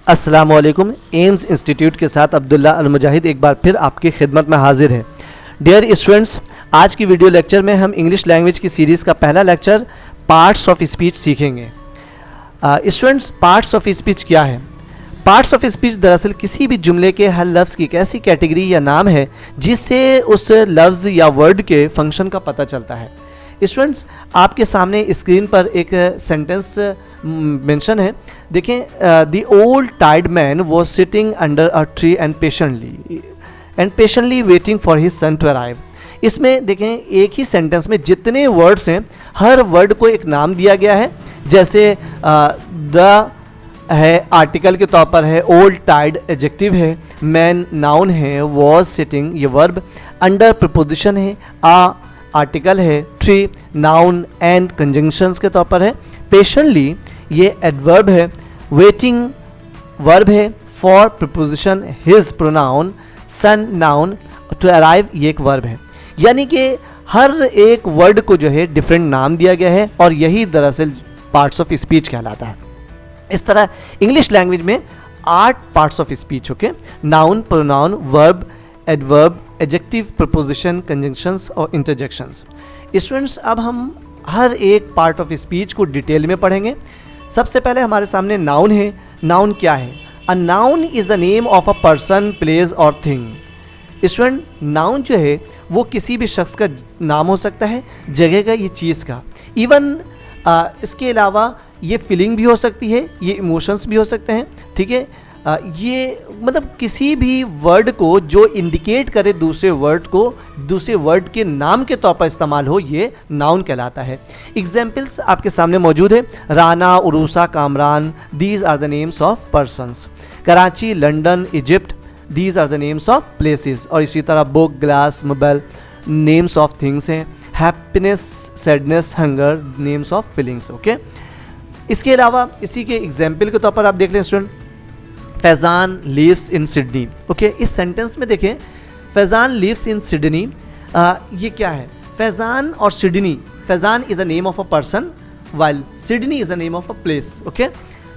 अस्सलामुअलैकुम। AIIMS institute के साथ अब्दुल्ला अल मुजाहिद एक बार फिर आपकी खिदमत में हाजिर है। डियर स्टूडेंट्स, आज की वीडियो लेक्चर में हम इंग्लिश लैंग्वेज की सीरीज़ का पहला लेक्चर पार्ट्स ऑफ स्पीच सीखेंगे। स्टूडेंट्स, पार्ट्स ऑफ स्पीच क्या है? पार्ट्स ऑफ स्पीच दरअसल किसी भी जुमले के हर लफ्ज़ की एक ऐसी कैटेगरी या नाम है जिससे उस लफ्ज़ या वर्ड के फंक्शन का पता चलता है। स्टूडेंट्स, आपके सामने स्क्रीन पर एक सेंटेंस मेंशन है। देखें, द ओल्ड टाइड man was sitting under a tree and patiently waiting for his son to arrive. इसमें देखें, एक ही सेंटेंस में जितने वर्ड्स हैं हर वर्ड को एक नाम दिया गया है। जैसे द है आर्टिकल के तौर पर है, ओल्ड टाइड एडजेक्टिव है, मैन नाउन है, वॉज सिटिंग ये वर्ब, अंडर प्रपोजिशन है, आ आर्टिकल है, ट्री नाउन एंड कंजंक्शंस के तौर पर है, पेशेंटली ये एडवर्ब है, वेटिंग वर्ब है, for preposition his pronoun, son noun, to arrive ये एक वर्ब है। यानी कि हर एक वर्ड को जो है डिफरेंट नाम दिया गया है और यही दरअसल पार्ट्स ऑफ स्पीच कहलाता है। इस तरह इंग्लिश लैंग्वेज में 8 parts of speech, okay, noun, pronoun, verb, adverb, adjective, preposition, conjunctions और इंटरजेक्शंस। स्टूडेंट्स, अब हम हर एक पार्ट ऑफ स्पीच को डिटेल में पढ़ेंगे। सबसे पहले हमारे सामने नाउन है। नाउन क्या है? A noun is the name of a person, place और थिंग। स्टूडेंट, नाउन जो है वो किसी भी शख्स का नाम हो सकता है, जगह का, ये चीज़ का। इवन इसके अलावा ये फीलिंग भी हो सकती है, ये इमोशंस भी हो सकते हैं, ठीक है। ये मतलब किसी भी वर्ड को जो इंडिकेट करे दूसरे वर्ड को, दूसरे वर्ड के नाम के तौर पर इस्तेमाल हो, ये नाउन कहलाता है। एग्जाम्पल्स आपके सामने मौजूद है। Rana, Urusa, Kamran, these are the names of persons. Karachi, London, Egypt, these are the names of places. और इसी तरह book, glass, mobile names of things हैं। Happiness, sadness, hunger names of feelings, okay. इसके अलावा इसी के एग्जाम्पल के तौर पर आप देख लें student, Faizan lives in Sydney, okay. इस सेंटेंस में देखें, फैज़ान लिव्स इन सिडनी, ये क्या है? फैज़ान और Sydney, Faizan is the name of a person while Sydney is the name of a place, okay.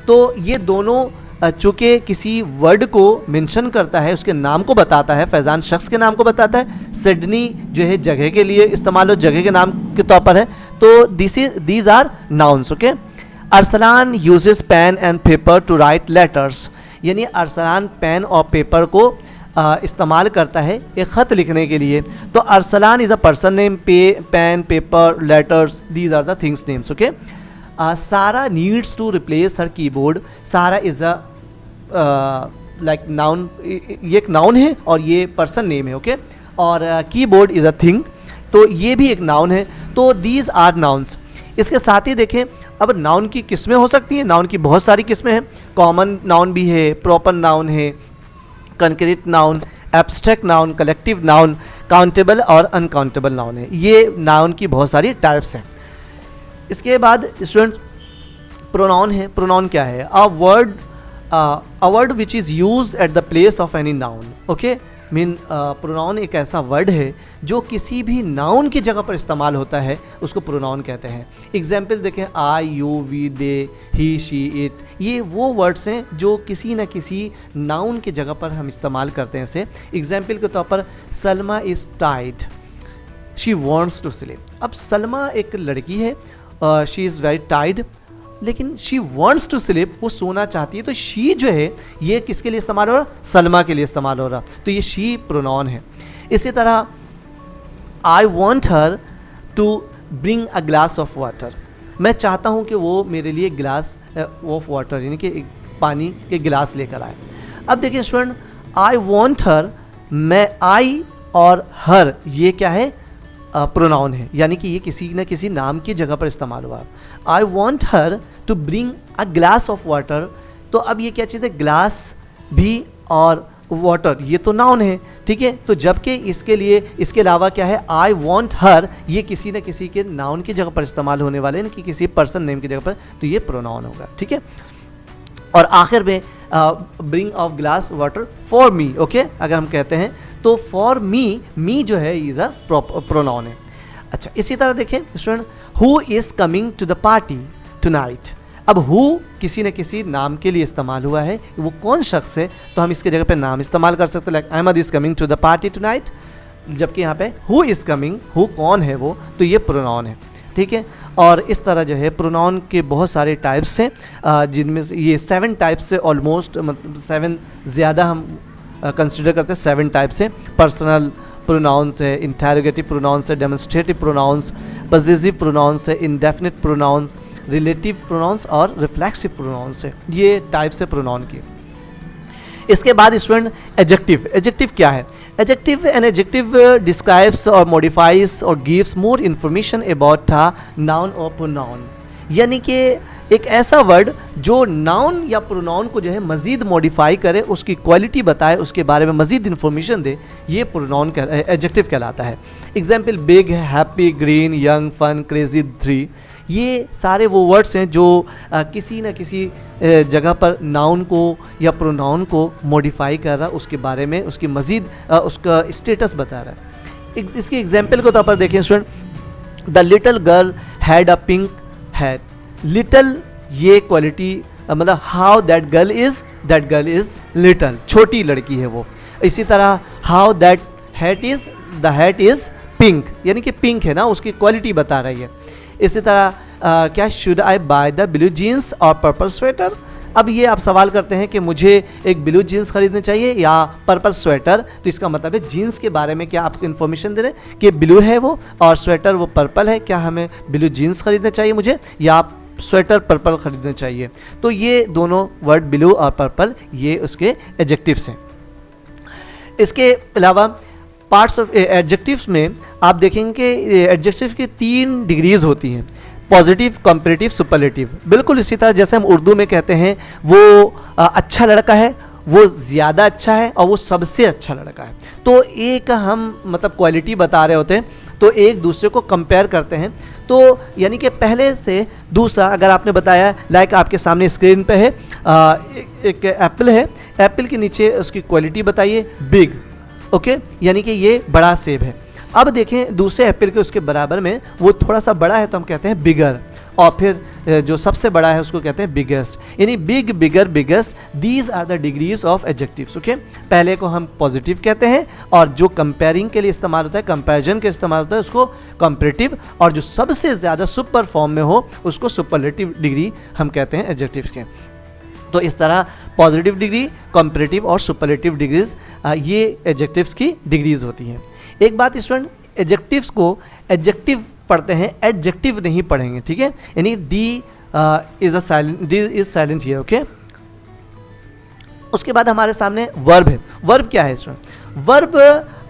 तो ये दोनों चूँकि किसी वर्ड को मेंशन करता है, उसके नाम को बताता है, फैज़ान शख्स के नाम को बताता है, सिडनी जो है जगह के लिए इस्तेमाल हो, जगह के नाम के तौर पर है। तो these are nouns, okay. Arsalan uses pen and paper to write letters, यानी अरसलान पेन और पेपर को इस्तेमाल करता है एक ख़त लिखने के लिए। तो Arsalan is a person name, pen, paper, letters, these are the things names, okay. Sara needs to replace her keyboard, Sara is a like noun, ये एक नाउन है और ये पर्सन नेम है, ओके। और कीबोर्ड इज़ अ थिंग, तो ये भी एक नाउन है। तो दीज आर नाउन्स। इसके साथ ही देखें, अब नाउन की किस्में हो सकती हैं। नाउन की बहुत सारी किस्में हैं। कॉमन नाउन भी है, प्रॉपर नाउन है, concrete noun, abstract noun, collective noun, countable और अनकाउंटेबल नाउन है। ये नाउन की बहुत सारी टाइप्स हैं। इसके बाद स्टूडेंट, प्रोनाउन है। प्रोनाउन क्या है? A word which is use at the place of any noun, okay. Mean pronoun एक ऐसा वर्ड है जो किसी भी नाउन की जगह पर इस्तेमाल होता है, उसको प्रोनाउन कहते हैं। एग्जाम्पल देखें, I, you, we, they, he, she, it, ये वो वर्ड्स हैं जो किसी न किसी नाउन की जगह पर हम इस्तेमाल करते हैं इसे। एग्जाम्पल के तौर पर, सलमा इज़ टाइड, शी वॉन्ट्स टू स्लीप। अब सलमा एक लड़की है, शी इज़ वेरी टाइड, लेकिन शी वॉन्ट्स टू स्लीप, वो सोना चाहती है। तो शी जो है ये किसके लिए इस्तेमाल हो रहा? सलमा के लिए इस्तेमाल हो रहा। तो ये शी प्रोनाउन है। इसी तरह, I want her to bring a glass of water, मैं चाहता हूँ कि वो मेरे लिए ग्लास ऑफ वाटर यानी कि एक पानी के गिलास लेकर आए। अब देखिए स्टूडेंट, आई वॉन्ट हर, मैं, आई और हर ये क्या है? प्रोनाउन है, यानी कि ये किसी न किसी नाम की जगह पर इस्तेमाल हुआ। I want her to bring a glass of water, तो अब ये क्या चीज़ है? ग्लास भी और वाटर, ये तो नाउन है, ठीक है। तो जबकि इसके लिए इसके अलावा क्या है? आई वॉन्ट हर, ये किसी न किसी के नाउन की जगह पर इस्तेमाल होने वाले हैं कि किसी पर्सन नेम की जगह पर, तो ये प्रोनाउन होगा, ठीक है। और आखिर में bring of glass water for me, okay. अगर हम कहते हैं तो फॉर मी जो है इज़ अ प्रोनाउन है। अच्छा, इसी तरह देखें student, who is coming to the party tonight. अब हु किसी न किसी नाम के लिए इस्तेमाल हुआ है, वो कौन शख्स है, तो हम इसके जगह पे नाम इस्तेमाल कर सकते हैं, like Ahmed is coming to the party tonight, जबकि यहाँ पे हु इज कमिंग, हु कौन है वो, तो ये प्रोनाउन है, ठीक है। और इस तरह जो है प्रोनाउन के बहुत सारे टाइप्स हैं, जिनमें से ये 7 टाइप्स से ऑलमोस्ट, मतलब 7 ज़्यादा हम कंसिडर करते हैं, 7 टाइप्स है। पर्सनल प्रोनाउंस है, इंटेरोगेटिव प्रोनाउंस है, डेमोन्स्ट्रेटिव प्रोनाउंस, पॉसेसिव प्रोनाउंस है, इंडेफिनिट प्रोनाउंस, रिलेटिव प्रोनाउंस और रिफ्लेक्सिव प्रोनाउंस है। ये टाइप्स है प्रोनाउन की। इसके बाद स्टूडेंट एडजेक्टिव। एडजेक्टिव क्या है? एडजेक्टिव, एन एडजेक्टिव डिस्क्राइब्स और मॉडिफाइज और gives more information about a noun और प्रोनाउन, यानी कि एक ऐसा वर्ड जो नाउन या प्रोनाउन को जो है मज़ीद मॉडिफाई करे, उसकी क्वालिटी बताए, उसके बारे में मज़ीद इन्फॉर्मेशन दे, ये प्रोनाउन एडजेक्टिव कहलाता है। Example big, happy, green, young, fun, crazy, three, ये सारे वो वर्ड्स हैं जो किसी न किसी जगह पर नाउन को या प्रोनाउन को मॉडिफाई कर रहा, उसके बारे में उसकी मज़ीद उसका स्टेटस बता रहा है। इसके एग्जाम्पल के तौर पर देखें student, the little girl had a pink hat. Little ये क्वालिटी, मतलब how that girl is little, छोटी लड़की है वो। इसी तरह how that hat is, the hat is pink, यानी कि पिंक है ना, उसकी क्वालिटी बता रही है। इसी तरह क्या should I buy the blue jeans और पर्पल स्वेटर। अब ये आप सवाल करते हैं कि मुझे एक ब्लू जीन्स खरीदने चाहिए या पर्पल स्वेटर, तो इसका मतलब है जीन्स के बारे में क्या आप इन्फॉर्मेशन दे रहे हैं कि ब्लू है वो और स्वेटर वो पर्पल है, क्या हमें ब्लू जीन्स खरीदने चाहिए मुझे या स्वेटर पर्पल खरीदने चाहिए। तो ये दोनों वर्ड ब्लू और पर्पल ये उसके एडजेक्टिव्स हैं। इसके अलावा पार्ट्स ऑफ एडजेक्टिव्स में आप देखेंगे कि एडजेक्टिव की 3 डिग्रीज होती हैं, पॉजिटिव, कंपैरेटिव, सुपरलेटिव। बिल्कुल इसी तरह जैसे हम उर्दू में कहते हैं वो अच्छा लड़का है, वो ज़्यादा अच्छा है और वो सबसे अच्छा लड़का है। तो एक हम मतलब क्वालिटी बता रहे होते हैं, तो एक दूसरे को कंपेयर करते हैं। तो यानी कि पहले से दूसरा, अगर आपने बताया लाइक आपके सामने स्क्रीन पे है एक एप्पल है, एप्पल के नीचे उसकी क्वालिटी बताइए बिग, ओके, यानी कि ये बड़ा सेब है। अब देखें दूसरे एप्पल के उसके बराबर में वो थोड़ा सा बड़ा है तो हम कहते हैं बिगर, और फिर जो सबसे बड़ा है उसको कहते हैं बिगेस्ट, यानी big, bigger, biggest, these are the degrees of adjectives, okay. पहले को हम पॉजिटिव कहते हैं और जो कंपेयरिंग के लिए इस्तेमाल होता है, कंपैरिजन के इस्तेमाल होता है, उसको कंपैरेटिव, और जो सबसे ज़्यादा सुपर फॉर्म में हो उसको सुपरलेटिव डिग्री हम कहते हैं एडजेक्टिव्स के। तो इस तरह पॉजिटिव डिग्री, कंपैरेटिव और सुपरलेटिव डिग्रीज ये एडजेक्टिव्स की डिग्रीज होती हैं। एक बात स्टूडेंट, एडजेक्टिव्स को एडजेक्टिव पढ़ते हैं, एडजेक्टिव नहीं पढ़ेंगे, ठीक है, यानी D is a silent, D is silent here, okay. उसके बाद हमारे सामने वर्ब है। वर्ब क्या है student? Verb,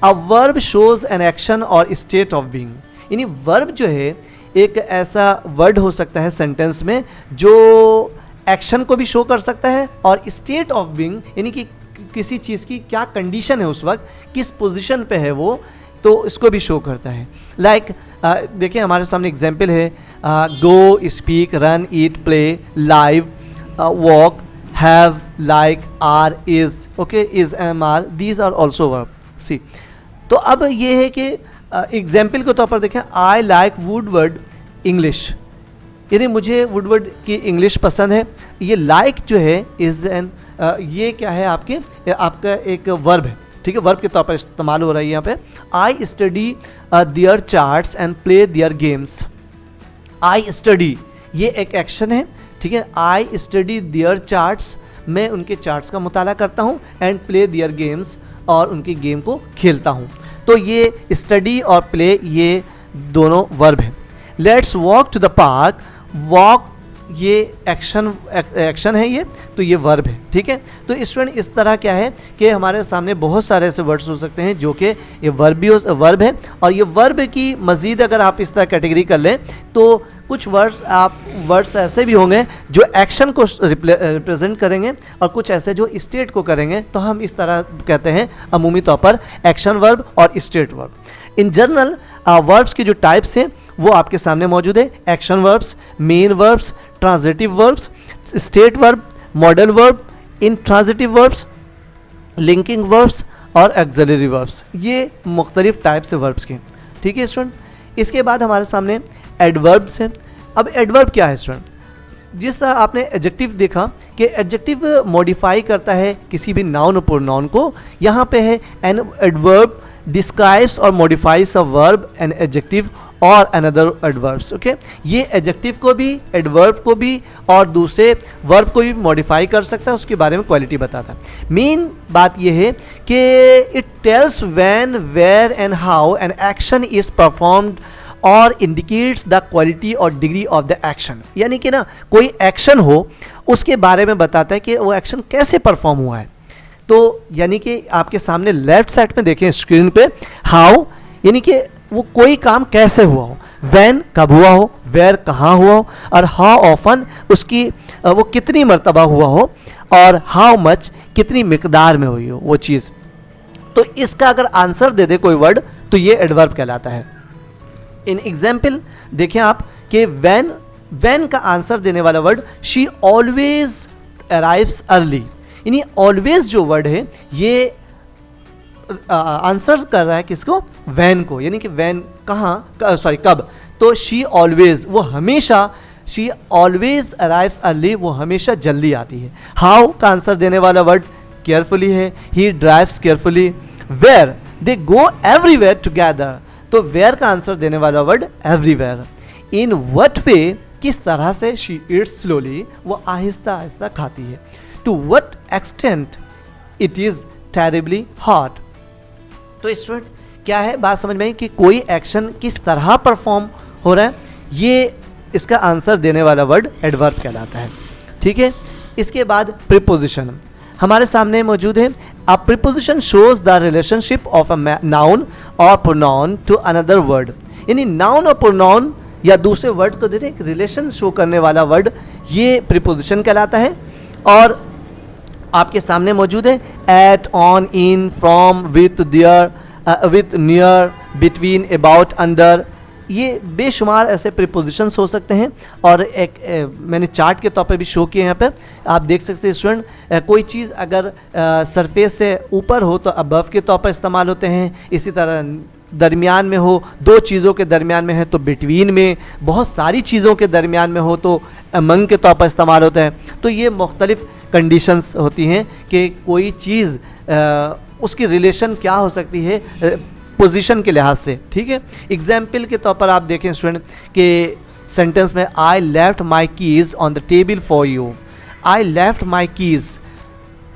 a verb shows an action और स्टेट ऑफ बीइंग, यानी वर्ब जो है एक ऐसा वर्ड हो सकता है सेंटेंस में जो एक्शन को भी शो कर सकता है और स्टेट ऑफ बीइंग, यानी कि किसी चीज़ की क्या कंडीशन है उस वक्त, किस पोजीशन पे है वो, तो इसको भी शो करता है। लाइक देखिए हमारे सामने एग्जाम्पल है, go, speak, run, eat, play, live, walk, have, like, are, is, okay, is, am, are, these are also verb. See, तो अब ये है कि एग्जाम्पल के तौर पर देखें, आई लाइक वुडवर्ड इंग्लिश, यानी मुझे वुडवर्ड की इंग्लिश पसंद है। ये लाइक जो है इज एन, ये क्या है आपका एक वर्ब है, ठीक है, वर्ब के तौर पर इस्तेमाल हो रहा है यहाँ पे। I study their charts and play their games. I study ये एक एक्शन है, ठीक है, आई स्टडी देयर चार्ट्स, मैं उनके चार्ट्स का मुताला करता हूँ, एंड प्ले देयर गेम्स, और उनकी गेम को खेलता हूँ। तो ये स्टडी और प्ले ये दोनों वर्ब हैं। Let's walk to the park, walk ये एक्शन है, ये तो ये वर्ब है, ठीक है। तो स्टूडेंट इस तरह क्या है कि हमारे सामने बहुत सारे ऐसे वर्ड्स हो सकते हैं जो कि ये वर्ब है, और ये वर्ब की मज़ीद अगर आप इस तरह कैटेगरी कर लें तो कुछ वर्ड्स ऐसे भी होंगे जो एक्शन को रिप्रेजेंट करेंगे और कुछ ऐसे जो स्टेट को करेंगे, तो हम इस तरह कहते हैं अमूमी तौर पर एक्शन वर्ब और state verb. In general verbs की जो टाइप्स हैं वो आपके सामने मौजूद है, action verbs, main verbs, transitive verbs, state verb, modal verb, intransitive verbs, linking verbs और एक्सिलरी वर्ब्स, ये मुख्तलिफ टाइप्स है वर्ब्स के, ठीक है स्टूडेंट। इसके बाद हमारे सामने एडवर्ब्स हैं। अब एडवर्ब क्या है स्टूडेंट? जिस तरह आपने एडजेक्टिव देखा कि एडजेक्टिव मॉडिफाई करता है किसी भी नाउन और प्रोनाउन को, यहाँ पे है एन एडवर्ब डिस्क्राइब्स और modifies a verb an adjective और अनदर एडवर्ब्स। ओके, ये एडजेक्टिव को भी, एडवर्ब को भी और दूसरे वर्ब को भी मॉडिफाई कर सकता है, उसके बारे में क्वालिटी बताता है। मेन बात ये है कि it tells when, where and how an action is performed और इंडिकेट्स द क्वालिटी और डिग्री ऑफ द एक्शन। यानी कि ना कोई एक्शन हो उसके बारे में बताता है कि वो एक्शन कैसे परफॉर्म हुआ है। तो यानी कि आपके सामने लेफ्ट साइड में देखें स्क्रीन पे, हाउ यानी कि वो कोई काम कैसे हुआ हो, व्हेन कब हुआ हो, वेयर कहाँ हुआ हो, और हाउ ऑफन उसकी वो कितनी मर्तबा हुआ हो, और हाउ मच कितनी मिकदार में हुई हो वो चीज़। तो इसका अगर आंसर दे दे कोई वर्ड तो ये एडवर्ब कहलाता है। इन एग्जाम्पल देखें आप कि व्हेन का आंसर देने वाला word she always arrives early, यानी ऑलवेज जो वर्ड है ये आंसर कर रहा है किसको, व्हेन को, यानी कि व्हेन कहाँ, सॉरी कब, तो शी ऑलवेज वो हमेशा, शी ऑलवेज अराइव्स अर्ली वो हमेशा जल्दी आती है। हाउ का आंसर देने वाला वर्ड केयरफुली है, he drives carefully. Where they go everywhere together, तो वेयर का आंसर देने वाला word everywhere. In what way किस तरह से, शी ईट्स स्लोली वो आहिस्ता आहिस्ता खाती है। To what extent it is terribly hot. तो स्टूडेंट क्या है बात समझ में आई कि कोई एक्शन किस तरह परफॉर्म हो रहा है, ये इसका आंसर देने वाला वर्ड एडवर्ब कहलाता है। ठीक है, इसके बाद प्रीपोजिशन हमारे सामने मौजूद है। अ preposition shows the relationship of a noun और प्रोनाउन टू अनदर वर्ड, यानी नाउन और प्रोनाउन या दूसरे वर्ड को देते एक रिलेशन शो करने वाला वर्ड ये प्रीपोजिशन कहलाता है। और आपके सामने मौजूद है at, on, in, from, with, there, with, near, between, about, under, ये बेशुमार ऐसे प्रीपोजिशंस हो सकते हैं। और एक मैंने चार्ट के तौर पर भी शो किए यहाँ पर, आप देख सकते हैं स्टूडेंट, कोई चीज़ अगर सरफेस से ऊपर हो तो अबव के तौर पर इस्तेमाल होते हैं, इसी तरह दरमियान में हो, दो चीज़ों के दरमियान में है तो बिटवीन में, बहुत सारी चीज़ों के दरमियान में हो तो अमंग के तौर पर इस्तेमाल होता है। तो ये मुख्तलिफ कंडीशंस होती हैं कि कोई चीज़ उसकी रिलेशन क्या हो सकती है पोजीशन के लिहाज से। ठीक है, एग्जाम्पल के तौर पर आप देखें स्टूडेंट कि सेंटेंस में I left my keys on the table for you. I left my keys,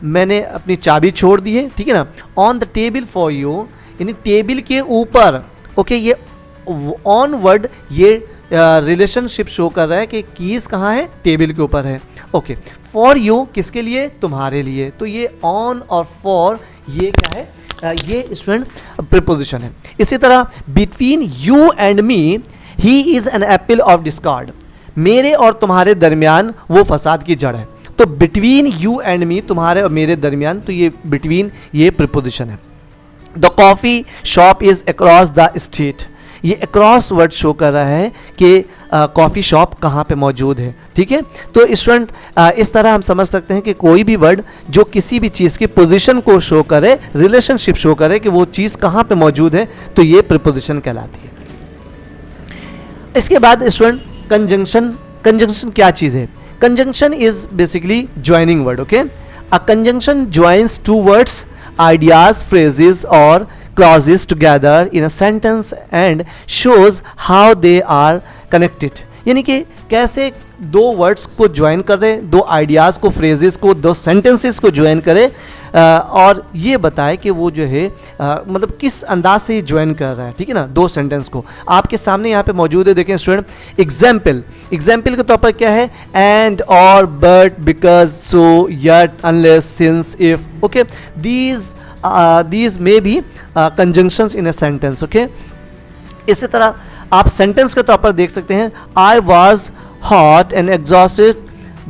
मैंने अपनी चाबी छोड़ दी है, ठीक है ना, on the table for you यानी टेबल के ऊपर। ओके, ये ऑन वर्ड ये रिलेशनशिप शो कर रहा है कि कीज़ कहाँ है, टेबल के ऊपर है। ओके, फॉर यू किसके लिए, तुम्हारे लिए, तो ये ऑन और फॉर ये क्या है, ये स्टूडेंट प्रीपोजिशन है। इसी तरह between you and me he is an apple of discard, मेरे और तुम्हारे दरमियान वो फसाद की जड़ है। तो बिटवीन यू एंड मी, तुम्हारे और मेरे दरमियान, तो ये बिटवीन ये प्रीपोजिशन है। The coffee shop is across the street, ये अक्रॉस वर्ड शो कर रहा है कि कॉफ़ी शॉप कहाँ पे मौजूद है। ठीक है, तो स्टूडेंट इस तरह हम समझ सकते हैं कि कोई भी वर्ड जो किसी भी चीज़ की पोजीशन को शो करे, रिलेशनशिप शो करे कि वो चीज़ कहाँ पे मौजूद है, तो ये प्रीपोजिशन कहलाती है। इसके बाद स्टूडेंट कंजंक्शन, कंजंक्शन क्या चीज़ है, conjunction is basically joining word. Okay, a conjunction joins two words, ideas, phrases or clauses together in a sentence and shows how they are connected, यानी कि कैसे दो वर्ड्स को ज्वाइन कर रहे, दो आइडियाज़ को, फ्रेजेस को, दो सेंटेंसेस को ज्वाइन करे और ये बताए कि वो जो है मतलब किस अंदाज से ये ज्वाइन कर रहा है। ठीक है ना, दो सेंटेंस को आपके सामने यहाँ पे मौजूद है। देखें स्टूडेंट, एग्जाम्पल, एग्जाम्पल के तौर पर क्या है, एंड, और, but, because, so, yet, unless, since, if. Okay, these may be conjunctions in a sentence. Okay, इसी तरह आप सेंटेंस के तौर पर देख सकते हैं, I was hot and exhausted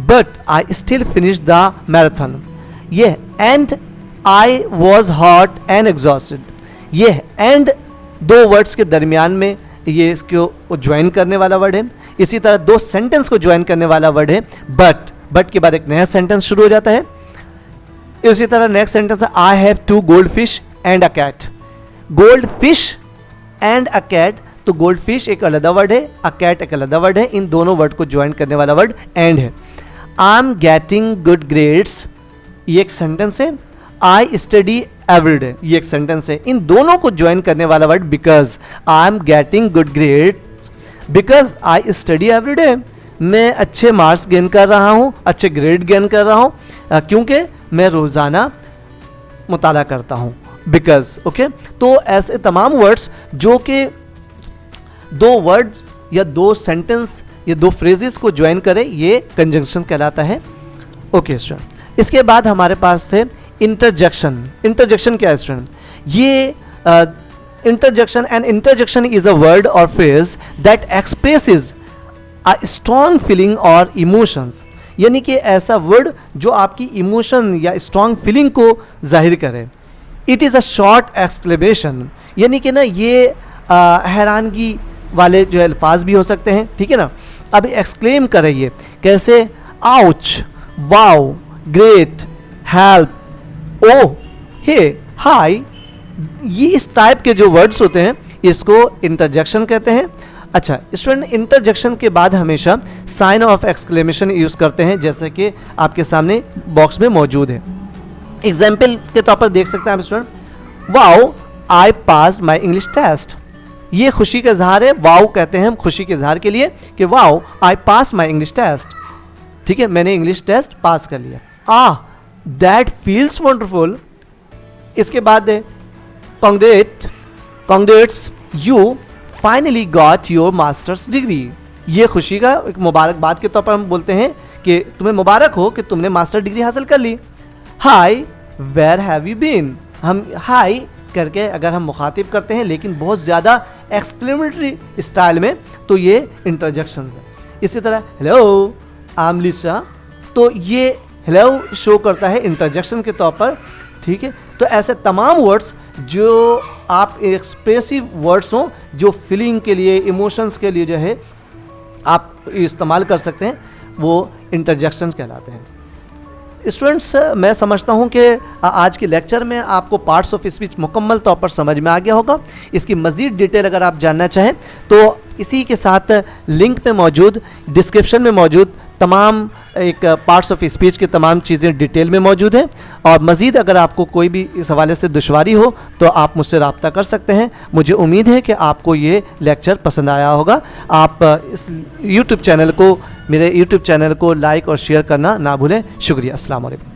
but I still finished the marathon। ये and I was hot and exhausted, ये and दो वर्ड्स के दरमियान में ये इसको ज्वाइन करने वाला वर्ड है। इसी तरह दो सेंटेंस को ज्वाइन करने वाला वर्ड है बट के बाद एक नया सेंटेंस शुरू हो जाता है। इसी तरह नेक्स्ट सेंटेंस है, I have 2 goldfish and a cat. Goldfish and a cat, तो गोल्ड फिश एक अलग वर्ड है, अ कैट एक अलग वर्ड है, इन दोनों वर्ड को ज्वाइन करने वाला वर्ड एंड है। I am getting good grades, ये एक सेंटेंस है। आई स्टडी एवरीडे, ये एक सेंटेंस है। इन दोनों को ज्वाइन करने वाला word because, I am getting good grades because I study everyday, मैं अच्छे मार्क्स गेन कर रहा हूं, अच्छे ग्रेड गेन कर रहा हूं क्योंकि मैं रोजाना मुताला करता हूं, बिकॉज। ओके, तो ऐसे तमाम वर्ड्स जो कि दो वर्ड्स या दो सेंटेंस या दो फ्रेजेस को ज्वाइन करे, ये कंजंक्शन कहलाता है। ओके स्टूडेंट, इसके बाद हमारे पास है इंटरजेक्शन। इंटरजेक्शन क्या है स्टूडेंट? ये interjection, and interjection is a word और phrase that expresses a strong feeling और इमोशंस, यानी कि ऐसा वर्ड जो आपकी इमोशन या स्ट्रॉन्ग फीलिंग को जाहिर करे। It is a short exclamation, यानी कि ना ये हैरानगी वाले जो अल्फाज भी हो सकते हैं, ठीक है ना। अब एक्सक्लेम करिए कैसे? आउच, वाओ, ग्रेट, हेल्प, ओ, हे, हाय, ये इस टाइप के जो वर्ड्स होते हैं इसको इंटरजेक्शन कहते हैं। अच्छा स्टूडेंट, इंटरजेक्शन के बाद हमेशा साइन ऑफ एक्सक्लेमेशन यूज करते हैं, जैसे कि आपके सामने बॉक्स में मौजूद है। एग्जाम्पल के तौर पर देख सकते हैं आप student, wow I pass my English test, ये खुशी का इजहार है। वाओ कहते हैं हम खुशी के इजहार के लिए कि wow I pass my English test, ठीक है, मैंने इंग्लिश टेस्ट पास कर लिया। That feels wonderful. इसके बाद congrats you finally got your masters degree, ये खुशी का एक मुबारकबाद के तौर पर हम बोलते हैं कि तुम्हें मुबारक हो कि तुमने मास्टर डिग्री हासिल कर ली। हाय वेयर हैव यू बीन, हम हाय करके अगर हम मुखातिब करते हैं लेकिन बहुत ज़्यादा एक्सक्लेमेटरी स्टाइल में, तो ये इंटरजेक्शन है। इसी तरह हेलो आई एम लिसा, तो ये हेलो शो करता है इंटरजेक्शन के तौर पर, ठीक है। तो ऐसे तमाम वर्ड्स जो आप एक्सप्रेसिव वर्ड्स हों, जो फीलिंग के लिए, इमोशंस के लिए जो है आप इस्तेमाल कर सकते हैं, वो इंटरजेक्शन कहलाते हैं। स्टूडेंट्स, मैं समझता हूं कि आज के लेक्चर में आपको पार्ट्स ऑफ स्पीच मुकम्मल तौर पर समझ में आ गया होगा। इसकी मज़ीद डिटेल अगर आप जानना चाहें तो इसी के साथ लिंक में मौजूद, डिस्क्रिप्शन में मौजूद तमाम एक पार्ट्स ऑफ स्पीच की तमाम चीज़ें डिटेल में मौजूद हैं। और मज़ीद अगर आपको कोई भी इस हवाले से दुश्वारी हो तो आप मुझसे रब्ता कर सकते हैं। मुझे उम्मीद है कि आपको ये लेक्चर पसंद आया होगा। आप इस यूट्यूब चैनल को, मेरे यूट्यूब चैनल को लाइक और शेयर करना ना भूलें। शुक्रिया, अस्सलाम वालेकुम।